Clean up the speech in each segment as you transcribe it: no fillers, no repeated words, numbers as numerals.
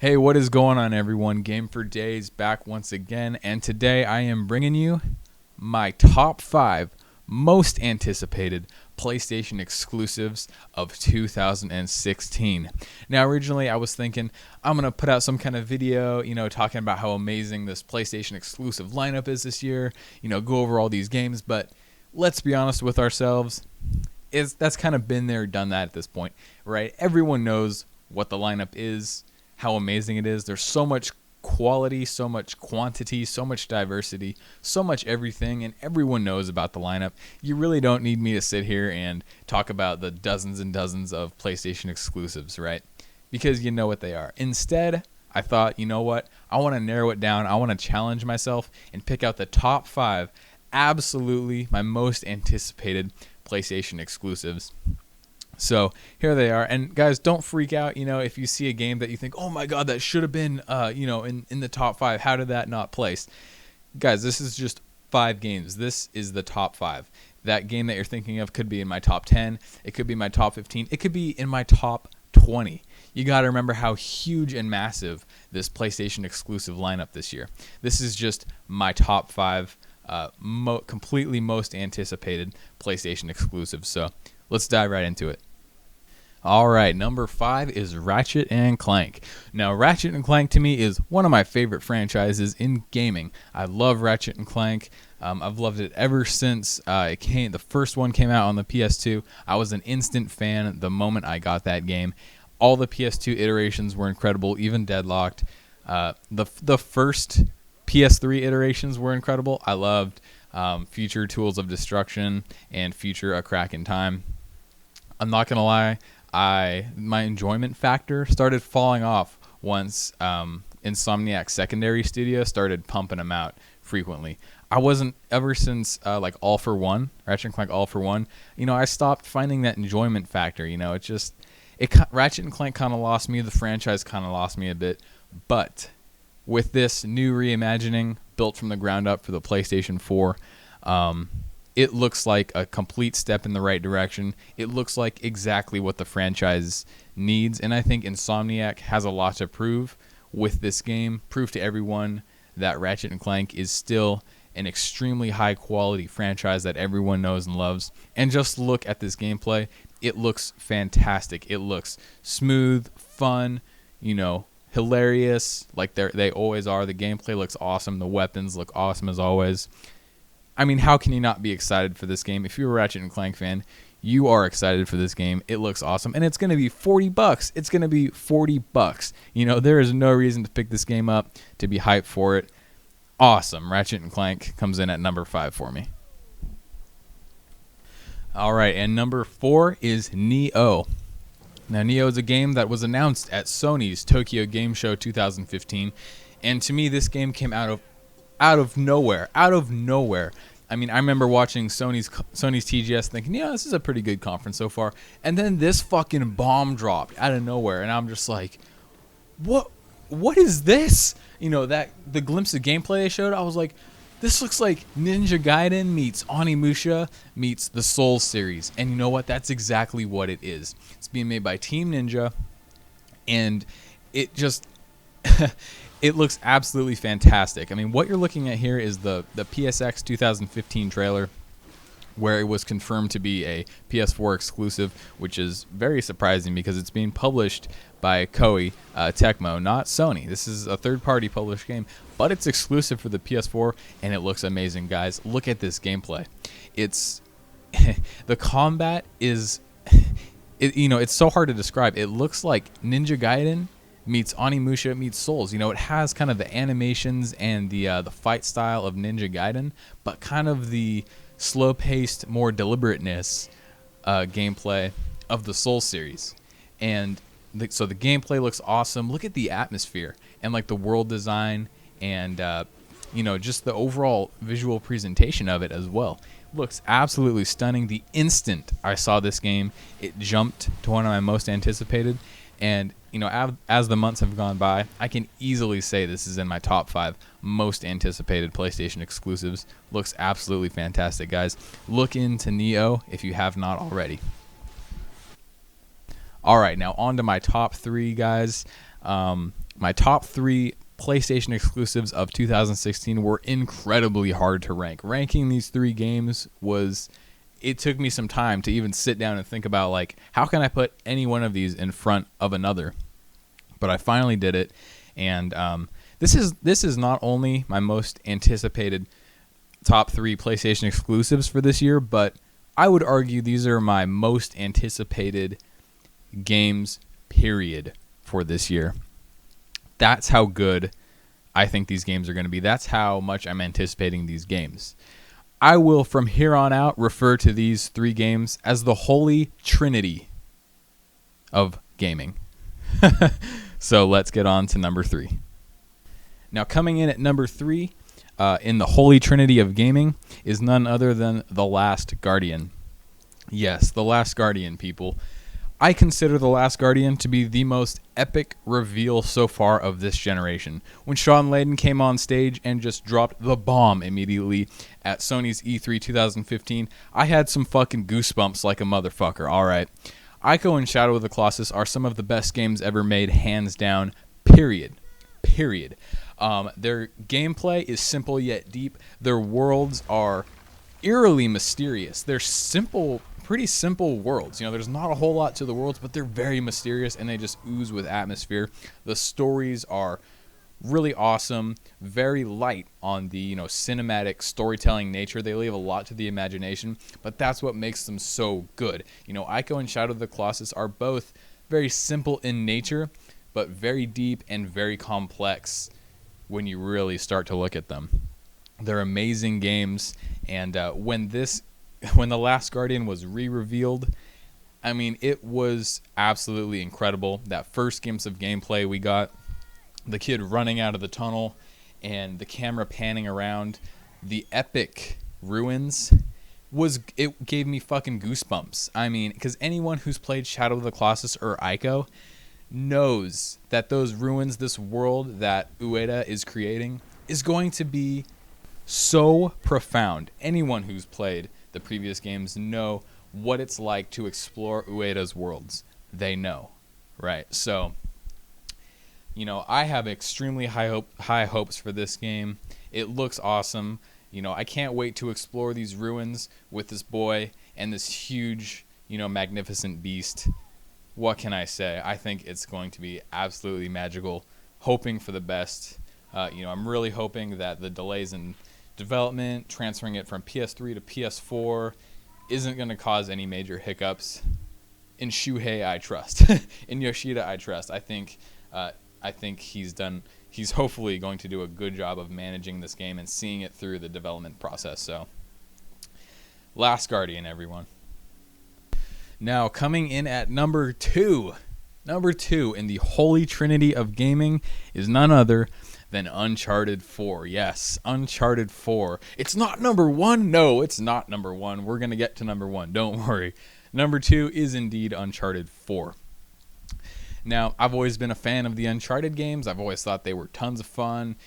Hey, what is going on, everyone? Game for Days back once again, and today I am bringing you my top 5 most anticipated PlayStation exclusives of 2016. Now, originally I was thinking I'm going to put out some kind of video, talking about how amazing this PlayStation exclusive lineup is this year, go over all these games, but let's be honest with ourselves, that's kind of been there, done that at this point, right? Everyone knows what the lineup is, how amazing it is. There's so much quality, so much quantity, so much diversity, so much everything, and everyone knows about the lineup. You really don't need me to sit here and talk about the dozens and dozens of PlayStation exclusives, right? Because you know what they are. Instead, I thought, you know what? I want to narrow it down. I want to challenge myself and pick out the top 5 absolutely my most anticipated PlayStation exclusives. So here they are, and guys, don't freak out. If you see a game that you think, oh my god, that should have been, in the top 5. How did that not place? Guys, this is just 5 games. This is the top 5. That game that you're thinking of could be in my top 10. It could be my top 15. It could be in my top 20. You got to remember how huge and massive this PlayStation exclusive lineup this year. This is just my top 5 completely most anticipated PlayStation exclusives. So let's dive right into it. All right, number 5 is Ratchet and Clank. Now, Ratchet and Clank to me is one of my favorite franchises in gaming. I love Ratchet and Clank. I've loved it ever since the first one came out on the PS2. I was an instant fan the moment I got that game. All the PS2 iterations were incredible, even Deadlocked. The first PS3 iterations were incredible. I loved Future Tools of Destruction and Future A Crack in Time. I'm not going to lie. My enjoyment factor started falling off once Insomniac's secondary studio started pumping them out frequently. I wasn't ever since like All for One, Ratchet and Clank All for One. I stopped finding that enjoyment factor. Ratchet and Clank kind of lost me. The franchise kind of lost me a bit. But with this new reimagining built from the ground up for the PlayStation 4, it looks like a complete step in the right direction. It looks like exactly what the franchise needs, and I think Insomniac has a lot to prove with this game. Prove to everyone that Ratchet and Clank is still an extremely high-quality franchise that everyone knows and loves. And just look at this gameplay. It looks fantastic. It looks smooth, fun, hilarious, like they always are. The gameplay looks awesome. The weapons look awesome as always. I mean, how can you not be excited for this game? If you're a Ratchet and Clank fan, you are excited for this game. It looks awesome, and it's going to be $40. It's going to be $40. There is no reason to pick this game up, to be hyped for it. Awesome. Ratchet and Clank comes in at number 5 for me. All right, and number 4 is Nioh. Now, Nioh is a game that was announced at Sony's Tokyo Game Show 2015, and to me, this game came out of nowhere. I mean, I remember watching Sony's TGS thinking, this is a pretty good conference so far. And then this fucking bomb dropped out of nowhere. And I'm just like, what is this? The glimpse of gameplay they showed, I was like, this looks like Ninja Gaiden meets Onimusha meets the Souls series. And you know what? That's exactly what it is. It's being made by Team Ninja. And it just... It looks absolutely fantastic. I mean, what you're looking at here is the PSX 2015 trailer, where it was confirmed to be a PS4 exclusive, which is very surprising because it's being published by Koei Tecmo, not Sony. This is a third-party published game, but it's exclusive for the PS4, and it looks amazing, guys. Look at this gameplay. It's the combat is, it's so hard to describe. It looks like Ninja Gaiden meets Onimusha meets Souls. It has kind of the animations and the fight style of Ninja Gaiden, but kind of the slow-paced, more deliberateness gameplay of the Souls series. And so the gameplay looks awesome. Look at the atmosphere and like the world design and just the overall visual presentation of it as well. Looks absolutely stunning. The instant I saw this game, it jumped to one of my most anticipated. And, as the months have gone by, I can easily say this is in my top 5 most anticipated PlayStation exclusives. Looks absolutely fantastic, guys. Look into Nioh if you have not already. All right, now on to my top 3, guys. My top 3 PlayStation exclusives of 2016 were incredibly hard to rank. Ranking these 3 games it took me some time to even sit down and think about, like, how can I put any one of these in front of another? But I finally did it, and this is not only my most anticipated top 3 PlayStation exclusives for this year, but I would argue these are my most anticipated games, period, for this year. That's how good I think these games are going to be. That's how much I'm anticipating these games. I will, from here on out, refer to these 3 games as the holy trinity of gaming. So let's get on to number 3. Now, coming in at number 3 in the holy trinity of gaming is none other than The Last Guardian. Yes, The Last Guardian, people. I consider The Last Guardian to be the most epic reveal so far of this generation. When Shawn Layden came on stage and just dropped the bomb immediately at Sony's E3 2015, I had some fucking goosebumps like a motherfucker, alright. Ico and Shadow of the Colossus are some of the best games ever made, hands down, period. Their gameplay is simple yet deep. Their worlds are eerily mysterious. They're pretty simple worlds. There's not a whole lot to the worlds, but they're very mysterious and they just ooze with atmosphere. The stories are really awesome, very light on the cinematic storytelling nature. They leave a lot to the imagination, but that's what makes them so good. Ico and Shadow of the Colossus are both very simple in nature, but very deep and very complex when you really start to look at them. They're amazing games, and when The Last Guardian was re-revealed, I mean, it was absolutely incredible. That first glimpse of gameplay we got, the kid running out of the tunnel and the camera panning around the epic ruins, it gave me fucking goosebumps. I mean, because anyone who's played Shadow of the Colossus or Ico knows that those ruins, this world that Ueda is creating, is going to be so profound. Anyone who's played the previous games know what it's like to explore Ueda's worlds. They know, right? So, I have extremely high hopes for this game. It looks awesome. I can't wait to explore these ruins with this boy and this huge, magnificent beast. What can I say? I think it's going to be absolutely magical. Hoping for the best. I'm really hoping that the delays in development, transferring it from PS3 to PS4, isn't going to cause any major hiccups. In Shuhei, I trust. In Yoshida, I trust. I think he's hopefully going to do a good job of managing this game and seeing it through the development process. So, Last Guardian, everyone. Now, coming in at number 2 in the holy trinity of gaming is none other than Uncharted 4. Yes, Uncharted 4. It's not number 1. No, it's not number 1. We're going to get to number 1. Don't worry. Number 2 is indeed Uncharted 4. Now, I've always been a fan of the Uncharted games. I've always thought they were tons of fun.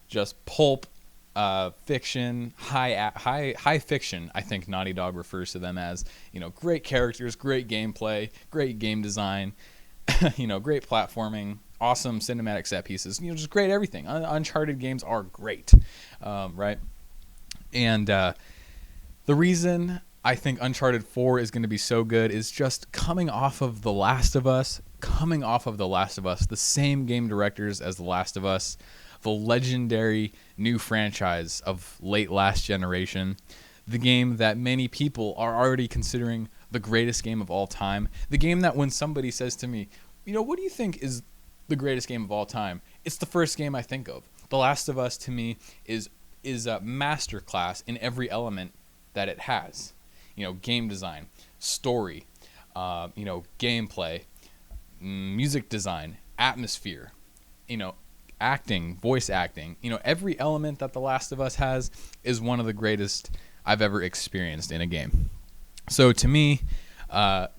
Just pulp fiction, high fiction, I think Naughty Dog refers to them as. Great characters, great gameplay, great game design, great platforming, awesome cinematic set pieces, just great everything. Uncharted games are great, right? And the reason I think Uncharted 4 is going to be so good is just coming off of The Last of Us, the same game directors as The Last of Us, the legendary new franchise of late last generation, the game that many people are already considering the greatest game of all time, the game that when somebody says to me, what do you think is the greatest game of all time? It's the first game I think of. The Last of Us, to me, is a masterclass in every element that it has. Game design, story, gameplay, music design, atmosphere, acting, voice acting. Every element that The Last of Us has is one of the greatest I've ever experienced in a game. So to me,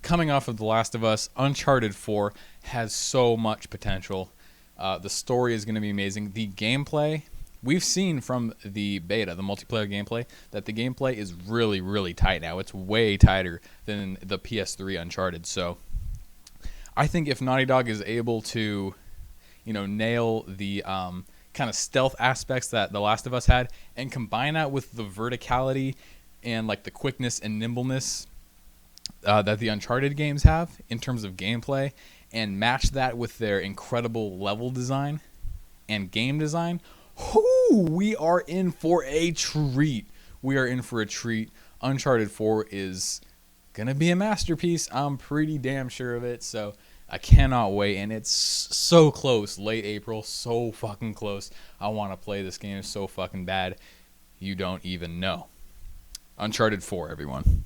coming off of The Last of Us, Uncharted 4 has so much potential. The story is going to be amazing. The gameplay, we've seen from the beta, the multiplayer gameplay, that the gameplay is really, really tight now. It's way tighter than the PS3 Uncharted. So I think if Naughty Dog is able to nail the kind of stealth aspects that The Last of Us had, and combine that with the verticality and like the quickness and nimbleness that the Uncharted games have in terms of gameplay, and match that with their incredible level design and game design, we are in for a treat. We are in for a treat. Uncharted 4 is going to be a masterpiece. I'm pretty damn sure of it. So I cannot wait. And it's so close. Late April. So fucking close. I want to play this game so fucking bad. You don't even know. Uncharted 4, everyone.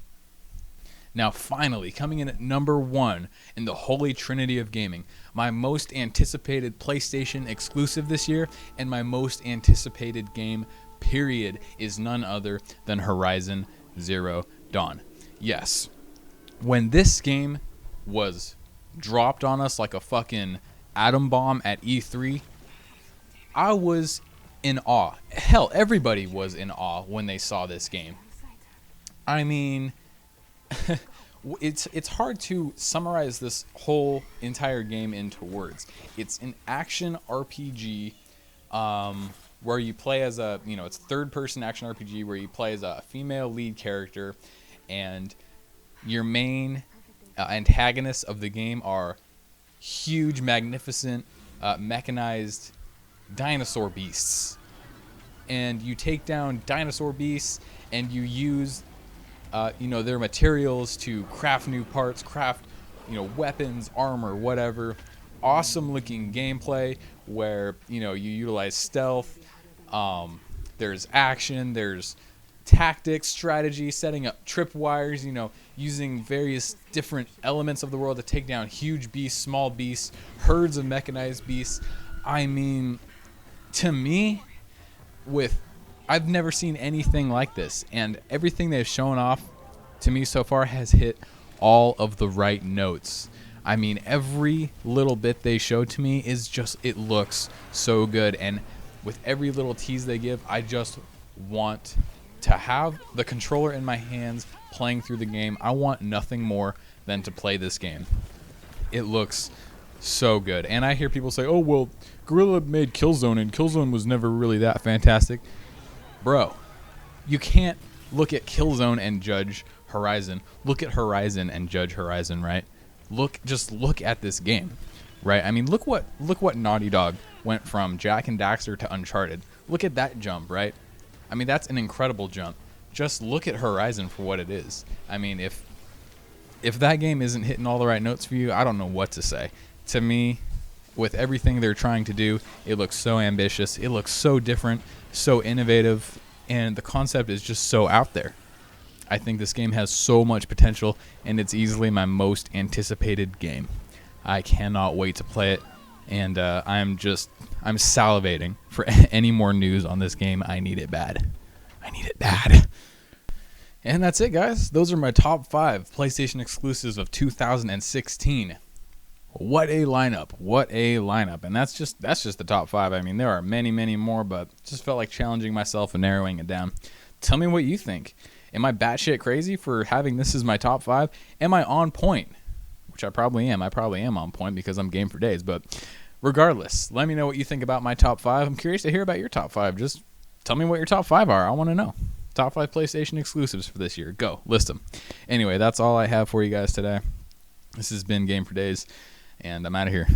Now, finally, coming in at number 1 in the holy trinity of gaming, my most anticipated PlayStation exclusive this year, and my most anticipated game, period, is none other than Horizon Zero Dawn. Yes, when this game was dropped on us like a fucking atom bomb at E3, I was in awe. Hell, everybody was in awe when they saw this game. I mean... it's hard to summarize this whole entire game into words. It's an action RPG where you play as it's third-person action RPG where you play as a female lead character, and your main antagonists of the game are huge, magnificent, mechanized dinosaur beasts. And you take down dinosaur beasts, and you use their materials to craft new parts, weapons, armor, whatever. Awesome looking gameplay where, you utilize stealth. There's action, there's tactics, strategy, setting up tripwires, using various different elements of the world to take down huge beasts, small beasts, herds of mechanized beasts. I mean, to me, I've never seen anything like this, and everything they've shown off to me so far has hit all of the right notes. I mean, every little bit they showed to me it looks so good, and with every little tease they give, I just want to have the controller in my hands playing through the game. I want nothing more than to play this game. It looks so good, and I hear people say, oh, well, Guerrilla made Killzone, and Killzone was never really that fantastic. Bro, you can't look at Killzone and judge Horizon. Look at Horizon and judge Horizon, right? Just look at this game, right? I mean, look what Naughty Dog went from Jak and Daxter to Uncharted. Look at that jump, right? I mean, that's an incredible jump. Just look at Horizon for what it is. I mean, if that game isn't hitting all the right notes for you, I don't know what to say. To me, with everything they're trying to do, it looks so ambitious. It looks so different, so innovative, and the concept is just so out there. I think this game has so much potential, and it's easily my most anticipated game. I cannot wait to play it, and I'm salivating for any more news on this game. I need it bad. I need it bad. And that's it, guys. Those are my top 5 PlayStation exclusives of 2016. What a lineup. What a lineup. And that's just the top 5. I mean, there are many, many more, but just felt like challenging myself and narrowing it down. Tell me what you think. Am I batshit crazy for having this as my top 5? Am I on point? Which I probably am. I probably am on point because I'm game for days. But regardless, let me know what you think about my top 5. I'm curious to hear about your top 5. Just tell me what your top 5 are. I want to know. Top 5 PlayStation exclusives for this year. Go. List them. Anyway, that's all I have for you guys today. This has been Game for Days, and I'm out of here.